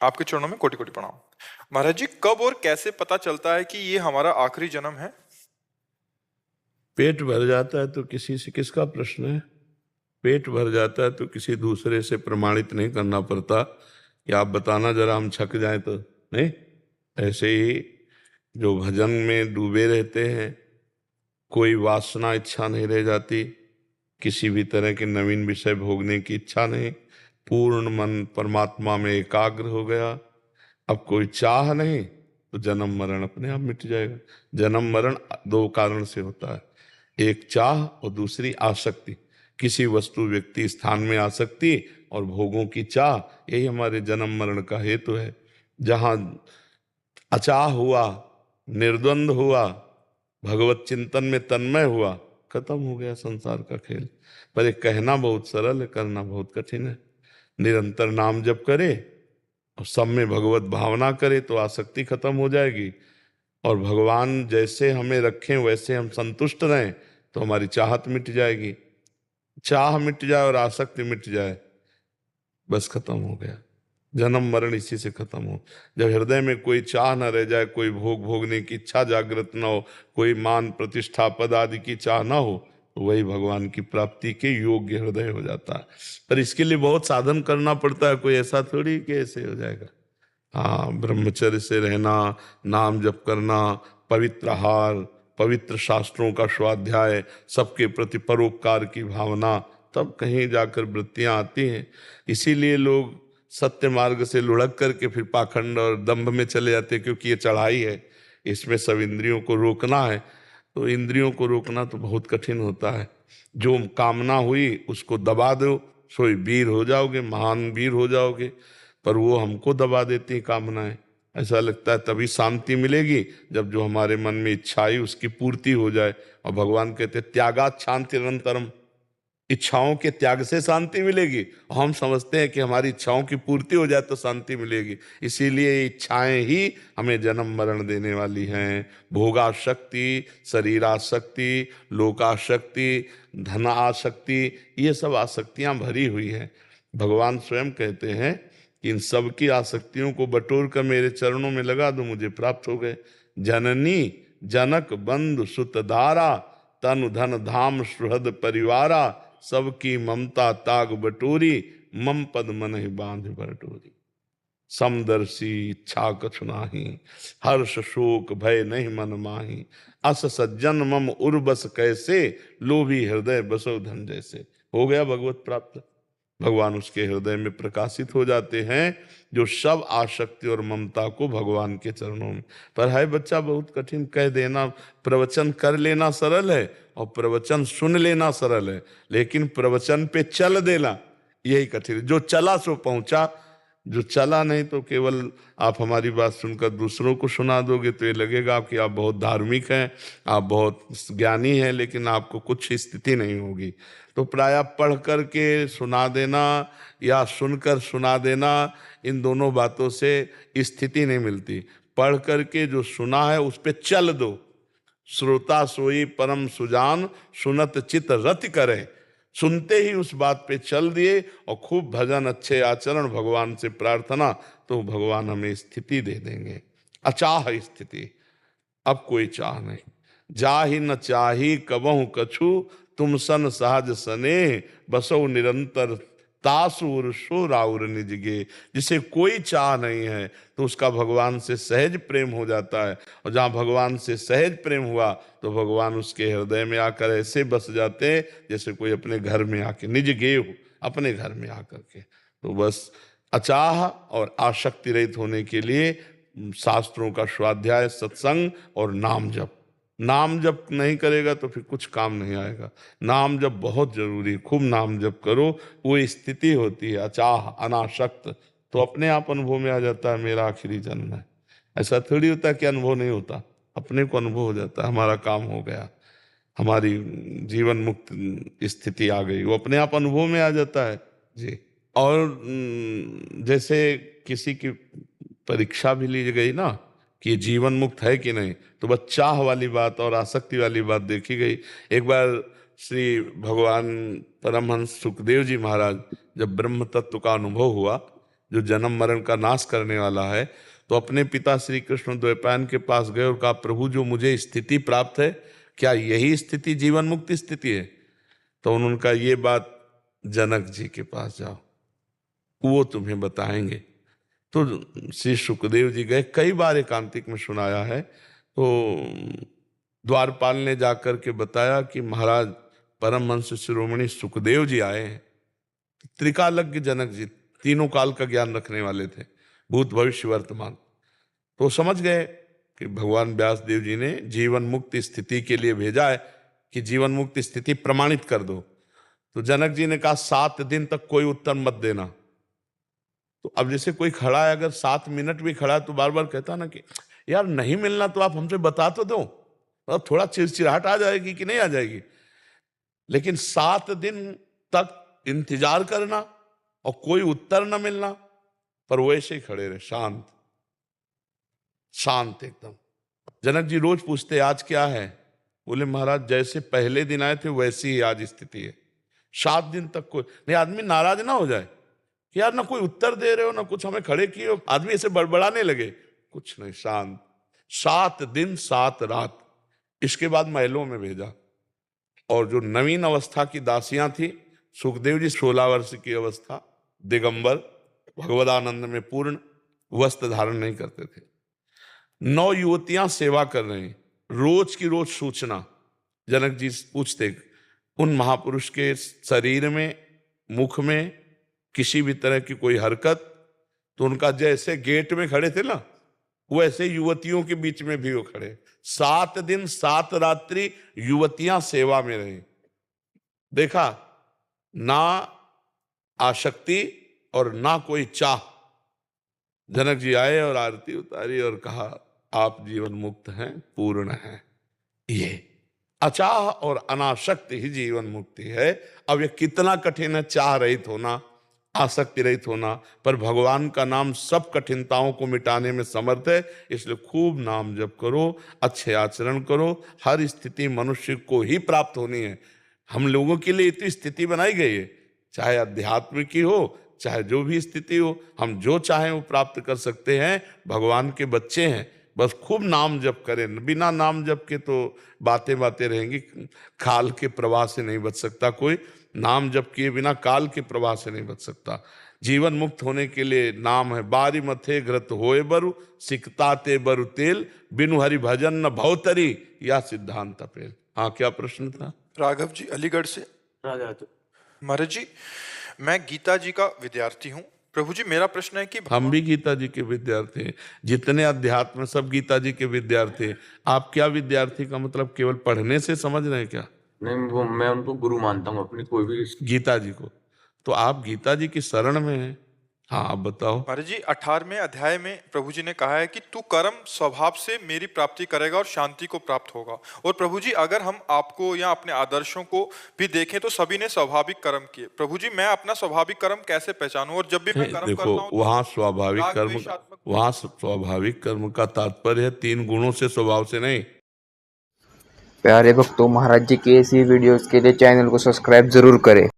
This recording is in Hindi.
आपके चरणों में कोटि कोटि प्रणाम। महाराज जी, कब और कैसे पता चलता है कि ये हमारा आखिरी जन्म है? पेट भर जाता है तो किसी से किसका प्रश्न है। पेट भर जाता है तो किसी दूसरे से प्रमाणित नहीं करना पड़ता कि आप बताना जरा, हम छक जाएं तो नहीं। ऐसे ही जो भजन में डूबे रहते हैं, कोई वासना इच्छा नहीं रह जाती, किसी भी तरह के नवीन विषय भोगने की इच्छा नहीं, पूर्ण मन परमात्मा में एकाग्र हो गया, अब कोई चाह नहीं, तो जन्म मरण अपने आप मिट जाएगा। जन्म मरण दो कारण से होता है, एक चाह और दूसरी आसक्ति। किसी वस्तु व्यक्ति स्थान में आसक्ति और भोगों की चाह, यही हमारे जन्म मरण का हेतु है। जहां अचाह हुआ, निर्द्वंद हुआ, भगवत चिंतन में तन्मय हुआ, खत्म हो गया संसार का खेल। पर ये कहना बहुत सरल है, करना बहुत कठिन है। निरंतर नाम जप करे और सब में भगवत भावना करे तो आसक्ति खत्म हो जाएगी, और भगवान जैसे हमें रखें वैसे हम संतुष्ट रहें तो हमारी चाहत मिट जाएगी। चाह मिट जाए और आसक्ति मिट जाए, बस खत्म हो गया। जन्म मरण इसी से खत्म हो। जब हृदय में कोई चाह न रह जाए, कोई भोग भोगने की इच्छा जागृत न हो, कोई मान प्रतिष्ठा पद आदि की चाह न हो, तो वही भगवान की प्राप्ति के योग्य हृदय हो जाता है। पर इसके लिए बहुत साधन करना पड़ता है, कोई ऐसा थोड़ी कि ऐसे हो जाएगा। हाँ, ब्रह्मचर्य से रहना, नाम जप करना, पवित्र आहार, पवित्र शास्त्रों का स्वाध्याय, सबके प्रति परोपकार की भावना, तब कहीं जाकर वृत्तियां आती हैं। इसीलिए लोग सत्य मार्ग से लुढ़क करके फिर पाखंड और दंभ में चले जाते हैं, क्योंकि ये चढ़ाई है, इसमें सब इंद्रियों को रोकना है। तो इंद्रियों को रोकना तो बहुत कठिन होता है। जो कामना हुई उसको दबा दो, सोई वीर हो जाओगे, महान वीर हो जाओगे। पर वो हमको दबा देती कामनाएं। ऐसा लगता है तभी शांति मिलेगी जब जो हमारे मन में इच्छा आई उसकी पूर्ति हो जाए। और भगवान कहते त्यागात शांति निरंतरम, इच्छाओं के त्याग से शांति मिलेगी। हम समझते हैं कि हमारी इच्छाओं की पूर्ति हो जाए तो शांति मिलेगी। इसीलिए इच्छाएं ही हमें जन्म मरण देने वाली हैं। भोगाशक्ति, शरीराशक्ति, लोकाशक्ति, धनाशक्ति, ये सब आसक्तियां भरी हुई हैं। भगवान स्वयं कहते हैं कि इन सब की आसक्तियों को बटोर कर मेरे चरणों में लगा दो, मुझे प्राप्त हो गए। जननी जनक बंधु सुत धारा, तनु धन धाम सुहृद परिवारा, सबकी ममता ताग बटोरी, मम पद मन ही बांध बटोरी। समदर्शी इच्छा कछु नाही, हर्ष शोक भय नहीं मन माही, अस सज्जन मम उर्बस कैसे, लोभी हृदय बसो धन जैसे। हो गया भगवत प्राप्त। भगवान उसके हृदय में प्रकाशित हो जाते हैं, जो सब आसक्ति और ममता को भगवान के चरणों में। पर है बच्चा बहुत कठिन। कह देना, प्रवचन कर लेना सरल है और प्रवचन सुन लेना सरल है, लेकिन प्रवचन पे चल देना यही कठिन है। जो चला सो पहुंचा, जो चला नहीं तो केवल आप हमारी बात सुनकर दूसरों को सुना दोगे तो ये लगेगा कि आप बहुत धार्मिक हैं, आप बहुत ज्ञानी हैं, लेकिन आपको कुछ स्थिति नहीं होगी। तो प्रायः पढ़ कर के सुना देना या सुनकर सुना देना, इन दोनों बातों से स्थिति नहीं मिलती। पढ़ करके जो सुना है उस पे चल दो। श्रोता सोई परम सुजान, सुनत चित रति करे। सुनते ही उस बात पे चल दिए और खूब भजन, अच्छे आचरण, भगवान से प्रार्थना, तो भगवान हमें स्थिति दे देंगे, अचाह स्थिति। अब कोई चाह नहीं। जाहि न चाही कबहु कछु, तुम सन सहज सने, बसो निरंतर तासुर सो राउर निजगे। जिसे कोई चाह नहीं है तो उसका भगवान से सहज प्रेम हो जाता है, और जहाँ भगवान से सहज प्रेम हुआ तो भगवान उसके हृदय में आकर ऐसे बस जाते हैं जैसे कोई अपने घर में आके, निज गे हो, अपने घर में आकर के। तो बस अचाह और आसक्ति रहित होने के लिए शास्त्रों का स्वाध्याय, सत्संग और नाम जप। नाम जप नहीं करेगा तो फिर कुछ काम नहीं आएगा। नाम जप बहुत जरूरी, खूब नाम जप करो। वो स्थिति होती है अचाह अनासक्त, तो अपने आप अनुभव में आ जाता है मेरा आखिरी जन्म है। ऐसा थोड़ी होता है कि अनुभव नहीं होता, अपने को अनुभव हो जाता है हमारा काम हो गया, हमारी जीवन मुक्त स्थिति आ गई, वो अपने आप अनुभव में आ जाता है जी। और जैसे किसी की परीक्षा भी ली गई ना कि ये जीवन मुक्त है कि नहीं, तो बस चाह वाली बात और आसक्ति वाली बात देखी गई। एक बार श्री भगवान परमहंस सुखदेव जी महाराज जब ब्रह्म तत्व का अनुभव हुआ जो जन्म मरण का नाश करने वाला है, तो अपने पिता श्री कृष्ण द्वैपायन के पास गए और कहा, प्रभु जो मुझे स्थिति प्राप्त है, क्या यही स्थिति जीवन मुक्ति स्थिति है? तो उन्होंने कहा, ये बात जनक जी के पास जाओ, वो तुम्हें बताएंगे। तो श्री सुखदेव जी गए, कई बार एकांतिक में सुनाया है। तो द्वारपाल ने जाकर के बताया कि महाराज परमहंस शिरोमणि सुखदेव जी आए हैं। त्रिकालज्ञ जनक जी, तीनों काल का ज्ञान रखने वाले थे, भूत भविष्य वर्तमान। तो समझ गए कि भगवान व्यास देव जी ने जीवन मुक्त स्थिति के लिए भेजा है कि जीवन मुक्त स्थिति प्रमाणित कर दो। तो जनक जी ने कहा, 7 दिन तक कोई उत्तर मत देना। तो अब जैसे कोई खड़ा है, अगर 7 मिनट भी खड़ा है तो बार बार कहता ना कि यार नहीं मिलना तो आप हमसे बता तो दो, अब थोड़ा चिड़चिड़ाहट आ जाएगी कि नहीं आ जाएगी। लेकिन 7 दिन तक इंतजार करना और कोई उत्तर न मिलना, पर वैसे ही खड़े रहे, शांत शांत एकदम। जनक जी रोज पूछते, आज क्या है? बोले, महाराज जैसे पहले दिन आए थे वैसी ही आज स्थिति है। 7 दिन तक कोई नहीं। आदमी नाराज ना हो जाए कि यार ना कोई उत्तर दे रहे हो ना कुछ, हमें खड़े किए हो, आदमी ऐसे बड़बड़ाने लगे, कुछ नहीं, शांत। 7 दिन 7 रात। इसके बाद महलों में भेजा, और जो नवीन अवस्था की दासियां थी, सुखदेव जी 16 वर्ष की अवस्था, दिगंबर, भगवदानंद में पूर्ण, वस्त्र धारण नहीं करते थे। 9 युवतियां सेवा कर रही, रोज की रोज सूचना। जनक जी पूछते, उन महापुरुष के शरीर में, मुख में किसी भी तरह की कोई हरकत? तो उनका जैसे गेट में खड़े थे ना, वैसे युवतियों के बीच में भी वो खड़े। 7 दिन 7 रात्रि युवतियां सेवा में रही। देखा, ना आसक्ति और ना कोई चाह। जनक जी आए और आरती उतारी और कहा, आप जीवन मुक्त हैं, पूर्ण हैं। ये अचाह और अनासक्त ही जीवन मुक्ति है। अब ये कितना कठिन है चाह रहित होना, आसक्ति रहित होना, पर भगवान का नाम सब कठिनताओं को मिटाने में समर्थ है। इसलिए खूब नाम जप करो, अच्छे आचरण करो, हर स्थिति मनुष्य को ही प्राप्त होनी है। हम लोगों के लिए इतनी स्थिति बनाई गई है, चाहे अध्यात्म की हो, चाहे जो भी स्थिति हो, हम जो चाहें वो प्राप्त कर सकते हैं। भगवान के बच्चे हैं, बस खूब नाम जप करें। बिना नाम जप के तो बातें बातें रहेंगी, काल के प्रवाह से नहीं बच सकता कोई। नाम जप किए बिना काल के प्रवाह से नहीं बच सकता। जीवन मुक्त होने के लिए नाम है, बारी मथे घृत होए बरु, सिकताते बरु तेल, बिनु हरि भजन न भवतरी, या सिद्धांत अपेल। हाँ, क्या प्रश्न था? राघव जी अलीगढ़ से। महाराज जी, मैं गीता जी का विद्यार्थी हूँ। प्रभु जी, मेरा प्रश्न है कि हम भी गीता जी के विद्यार्थी हैं। जितने अध्यात्म सब गीता जी के विद्यार्थी हैं। आप क्या विद्यार्थी का मतलब केवल पढ़ने से समझ रहे हैं क्या? नहीं, वो मैं उनको गुरु मानता हूँ अपनी, कोई भी। गीता जी को, तो आप गीता जी की शरण में हैं। हाँ, आप बताओ। महाराज जी, 18वें अध्याय में प्रभु जी ने कहा है कि तू कर्म स्वभाव से मेरी प्राप्ति करेगा और शांति को प्राप्त होगा। और प्रभु जी, अगर हम आपको या अपने आदर्शों को भी देखें तो सभी ने स्वाभाविक कर्म किए। प्रभु जी, मैं अपना स्वाभाविक कर्म कैसे पहचानूं? और जब भी मैं कर्म करता हूं, वहाँ स्वाभाविक कर्म का तात्पर्य है 3 गुणों से, स्वभाव से नहीं। प्यारे भक्तों, महाराज जी की ऐसी वीडियोस के लिए चैनल को सब्सक्राइब जरूर करें।